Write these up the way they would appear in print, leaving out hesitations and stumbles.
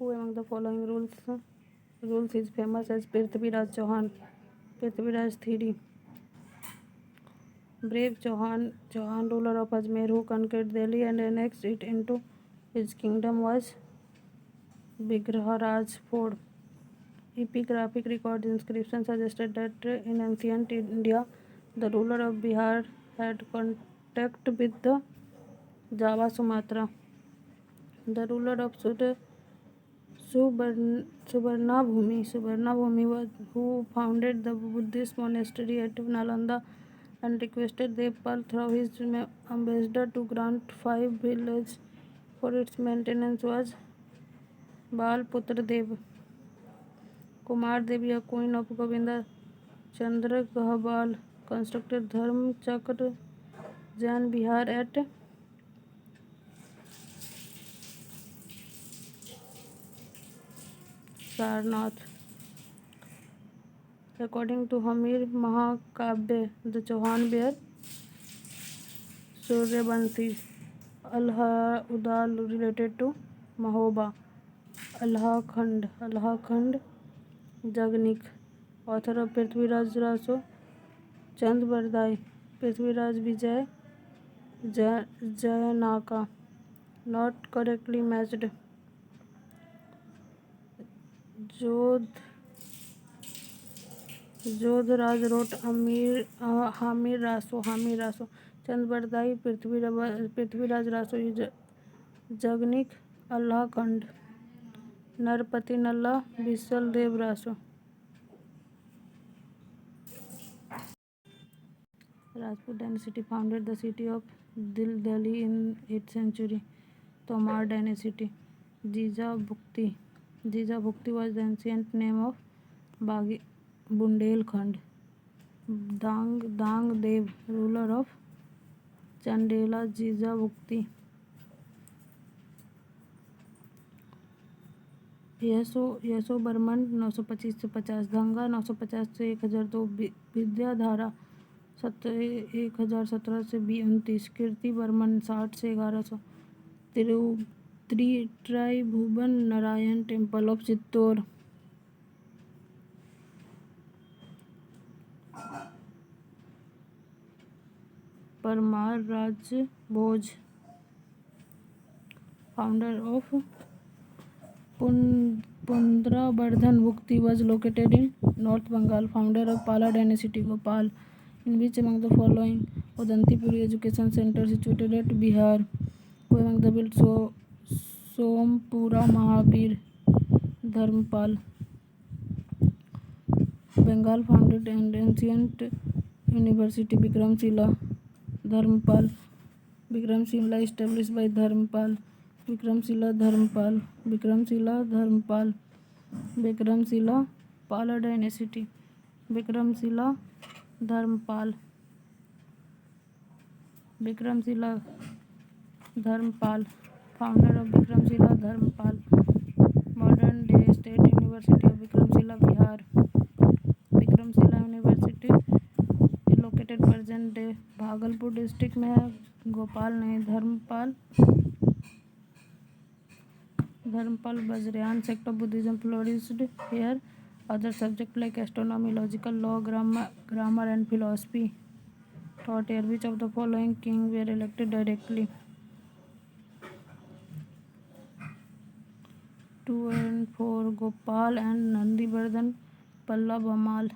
Who among the following rules is famous as Prithviraj Chauhan? Prithviraj theory. Brave Chauhan, ruler of Ajmer, who conquered Delhi and annexed it into his kingdom, was Vigraharaj IV. Epigraphic record inscriptions suggested that in ancient India, the ruler of Bihar had contact with the Java Sumatra. The ruler of Subarnabhumi who founded the Buddhist monastery at Nalanda and requested Devpal through his ambassador to grant 5 villages for its maintenance was Balputra Dev. Kumar Devi, a queen of Govinda Chandra Gahbal, constructed Dharm Chakra Jain Bihar at Sarnath. According to Hamir Mahakavya, the Chauhan were Suryavanshi, Udal related to Mahoba, Allakhand, Jagnik, author of Prithviraj Raso, Chand Bardai, Prithviraj Vijay, Jayanaka, not correctly matched. Jodhraj wrote Hamir Raso. Chand Bardai, Prithviraj Raso, Jagnik, Allakhand, Narpati Nalla, Bisal Dev Raso. Rajput dynasty founded the city of Delhi in 8th century. Tomar dynasty. Jija Bhukti was the ancient name of Bundelkhand. Dang Dev, ruler of Chandela. Jija Bhukti. यशो बर्मन 925 से 50, गंगा 950 से 1002, विद्याधारा 1017 से 29, कीर्ति बर्मन 60 से 1100, Tribhuvan Narayan temple of Chittor, Parmar Rajbhoj, founder of Pundrabardhan Bhukti was located in North Bengal. Founder of Pala dynasty, Gopal. In which among the following Udantipuri Education Center situated at Bihar? Who among the built Sompura Mahabir? Dharmpal. Bengal founded an ancient university, Vikramshila. Dharmpal. Vikramshila established by Dharmpal. Vikramshila Pala dynasty. Vikramshila Dharmpal. Founder of Vikramshila Dharmpal. Modern day State University of Vikramshila, Bihar. Vikramshila University is located present day Bhagalpur district में है. गोपाल नहीं, Dharmpal Vajrayana sect of Buddhism flourished here. Other subjects like astronomy, logical law, grammar and philosophy taught here. Which of the following kings were elected directly? 2 and 4, Gopal and Nandivardhan Pallavamal.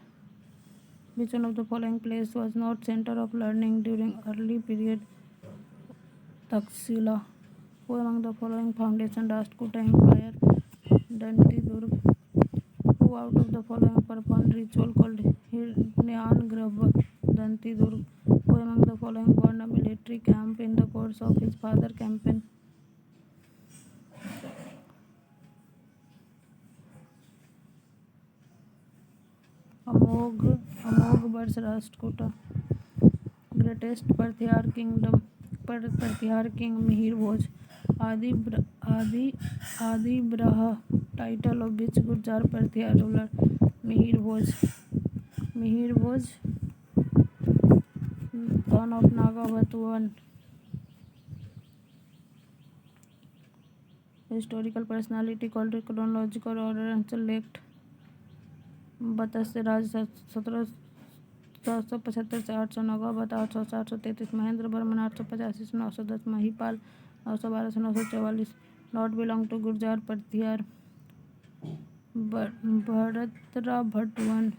Which one of the following place was not center of learning during early period? Taxila. Who among the following foundation Rashtrakuta Empire? Danti Durg. Who out of the following performed ritual called Hirnyan Grabha? Danti Durg. Who among the following won a military camp in the course of his father's campaign? Amogh Bars Rashtrakuta. Greatest Parthiyar king Mihir Bhoj. Adi Braha, title of which Gurjar Parthiyar ruler? Mihir Bhoj, son of Naga Batuan. Historical personality called chronological order and select. 72 राज 1775 से 809, गौवध 800 से 833, महेंद्र वर्मन 885 से 910, महिपाल 912 से 944, not belong to Gurjara Pratihara. Bhartra Bhatt 1,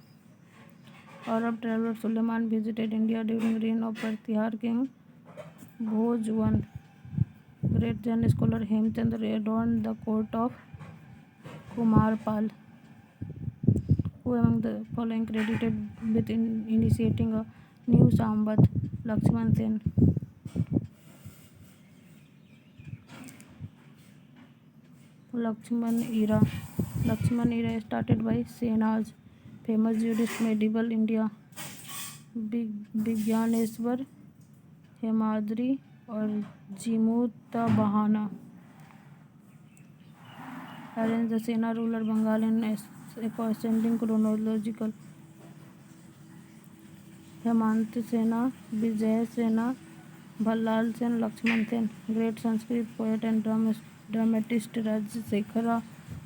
Arab traveller Sulaiman visited India during reign of Pratihara king Bhoj 1, great Jain scholar Hemchandra adorned the court of Kumarpal. Who among the following credited with initiating a new Sambat? Lakshman Sen. Lakshman era started by Senaj, famous jurist medieval India, Vigyaneshwar Hemadri और जिमुता बहाना। Arrange the Sena ruler Bengal in ascending chronological. Hemant सेना, विजय सेना, Bhallala Sen, Lakshman Sen. Great Sanskrit poet and dramatist Rajsekhara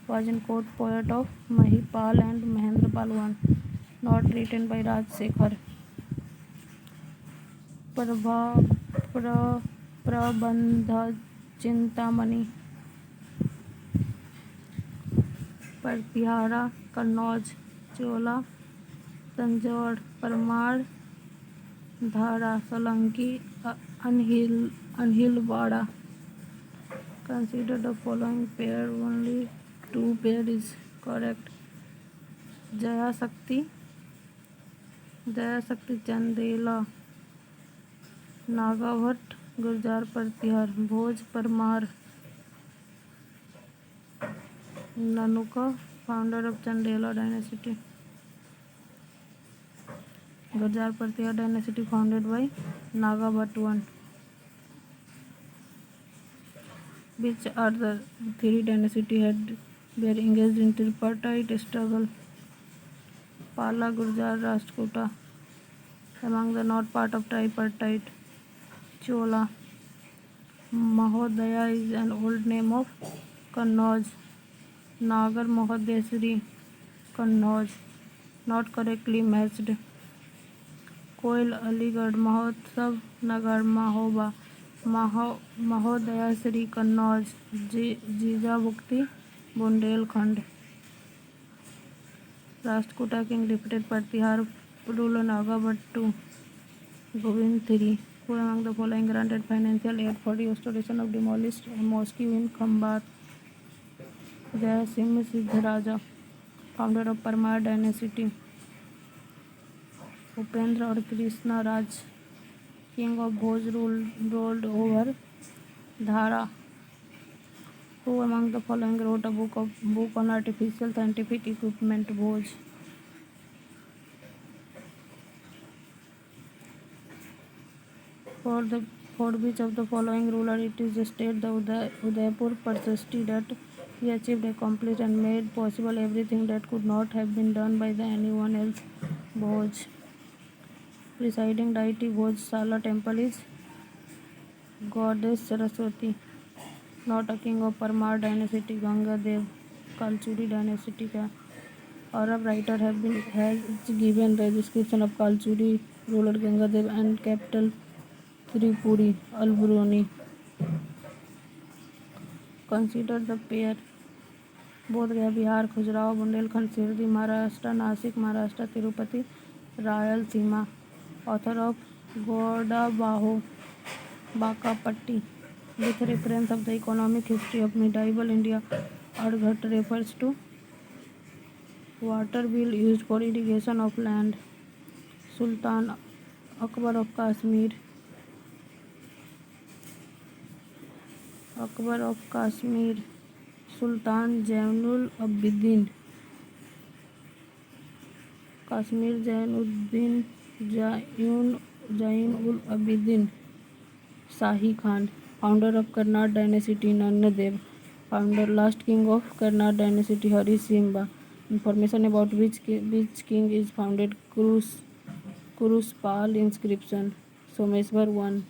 was in court poet of Mahipal and Mahendrapal I. Not written by Rajsekhar. प्रबंध चिंतामणि, प्रतिहारा, कन्नौज, चोला, तंजौर, परमार, धारा, Solanki, Anhilwara. Consider the following pair, only two pair is correct. Jaya Shakti Chandela, Nagabhatta Gurjara Pratihara, Bhoj Parmar, Nannuka founder of Chandela dynasty. Gurjara Pratihara dynasty founded by Nagabhatta 1. Which are the three dynasty had were engaged in tripartite struggle? Pala, Gurjar, Rashtrakuta. Among the not part of tripartite. Chola. Mahodaya is an old name of Kannauj. Nagar Mahodeshwari, Kannauj. Not correctly matched. Koil, Aligarh, Mahotsav, Nagar, Mahoba. Mahodaya Shri Kannauj, Jijabhukti, Bundelkhand. Rashtrakuta king defeated Pratihara ruler Nagabhatta 2, Govind 3. Who among the following granted financial aid for restoration of demolished mosque in Khambat? Jai Simha Siddharaja, founder of Parmar dynasty. Upendra और Krishna Raj, king of Bhoj, ruled over Dhara. Who among the following wrote a book on artificial scientific equipment? Bhoj. For which of the following ruler it is stated the Udaipur Persisted that he achieved, accomplished and made possible everything that could not have been done by anyone else? Bhoj. Presiding deity Bhojshala temple is goddess Saraswati. Not a king of Parmar dynasty, Ganga Dev, Kalchuri dynasty का Arab writer has given the description of Kalchuri ruler Ganga Dev and capital Tripuri, Albruni. Consider the pair Bodhgaya Bihar, Khajuraho Bundelkhand, Shirdi Maharashtra, Nashik Maharashtra, Tirupati Rayalaseema. Author of Godabaho Bakapatti. With reference of the economic history of medieval India, Arghat refers to water wheel used for irrigation of land. Sultan Akbar of Kashmir. Sultan Jainul Abidin. Kashmir Jainuddin Jainul Abidin. Shahi Khan, founder of Karnal dynasty. Nanda Dev, founder last king of Karnal dynasty. Hari Simba. Information about which king is founded Kuruspal inscription. Someshwar 1.